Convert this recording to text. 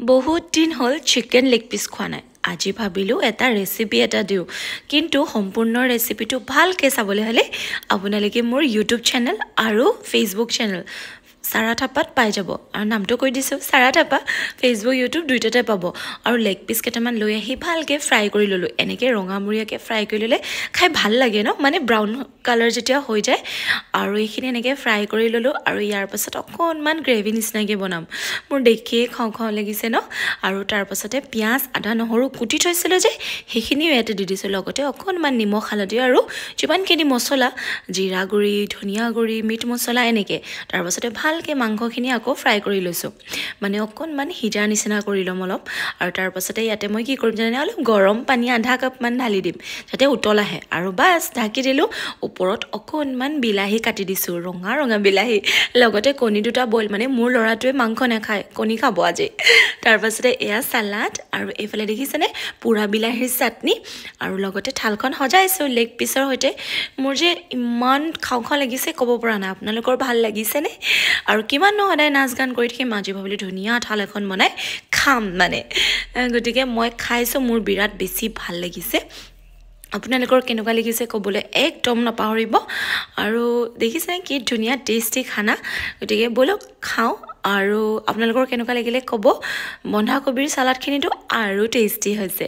বহুত দিন হ'ল চিকেন লেগ পিচ খোৱা নাই আজি ভাবিলোঁ এটা ৰেচিপি এটা দিওঁ কিন্তু সম্পূৰ্ণ ৰেচিপিটো ভালকৈ চাবলৈ হ'লে আপোনালোকে মোৰ ইউটিউব চেনেল আৰু ফেচবুক চেনেল সাৰা থাপাত পাই যাব আৰু নামটো কৈ দিছোঁ সাৰা থাপা ফেচবুক ইউটিউব দুইটাতে পাব আৰু লেগ পিচ কেইটামান লৈ আহি ভালকৈ ফ্ৰাই কৰি ল'লোঁ এনেকৈ ৰঙামূৰীয়াকৈ ফ্ৰাই কৰি ল'লে খাই ভাল লাগে ন মানে ব্ৰাউন কালাৰ যেতিয়া হৈ যায় আৰু এইখিনি এনেকৈ ফ্ৰাই কৰি ল'লোঁ আৰু ইয়াৰ পাছত অকণমান গ্ৰেভি নিচিনাকৈ বনাম মোৰ দেখিয়ে খাওঁ খাওঁ লাগিছে ন আৰু তাৰ পাছতে পিঁয়াজ আদা নহৰু কুটি থৈছিলোঁ যে সেইখিনিও ইয়াতে দি দিছোঁ লগতে অকণমান নিমখ হালধি আৰু যিমানখিনি মছলা জিৰা গুড়ি ধনিয়া গুড়ি মিট মছলা এনেকৈ তাৰ পাছতে ভালকৈ মাংসখিনি আকৌ ফ্ৰাই কৰি লৈছোঁ মানে অকণমান সিজাৰ নিচিনা কৰি ল'ম অলপ আৰু তাৰ পাছতে ইয়াতে মই কি কৰিম জানে অলপ গৰম পানী আধা কাপমান ঢালি দিম যাতে উতল আহে আৰু বাছ ঢাকি দিলোঁ ওপৰত অকণমান বিলাহী কাটি দিছোঁ ৰঙা ৰঙা বিলাহী লগতে কণী দুটা বইল মানে মোৰ ল'ৰাটোৱে মাংস নাখায় কণী খাব আজি তাৰ পাছতে এয়া চালাড আৰু এইফালে দেখিছেনে পুৰা বিলাহীৰ চাটনি আৰু লগতে থালখন সজাইছোঁ লেগ পিচৰ সৈতে মোৰ যে ইমান খাওঁ খাওঁ লাগিছে ক'ব পৰা নাই আপোনালোকৰ ভাল লাগিছেনে আৰু কিমাননো সদায় নাচ গান কৰি থাকিম আজি ভাবিলোঁ ধুনীয়া থাল এখন বনাই খাম মানে গতিকে মই খাইছোঁ মোৰ বিৰাট বেছি ভাল লাগিছে আপোনালোকৰ কেনেকুৱা লাগিছে ক'বলৈ একদম নাপাহৰিব আৰু দেখিছে কি ধুনীয়া টেষ্টি খানা গতিকে ব'লক খাওঁ আৰু আপোনালোকৰ কেনেকুৱা লাগিলে ক'ব বন্ধাকবিৰ চালাডখিনিতো আৰু টেষ্টি হৈছে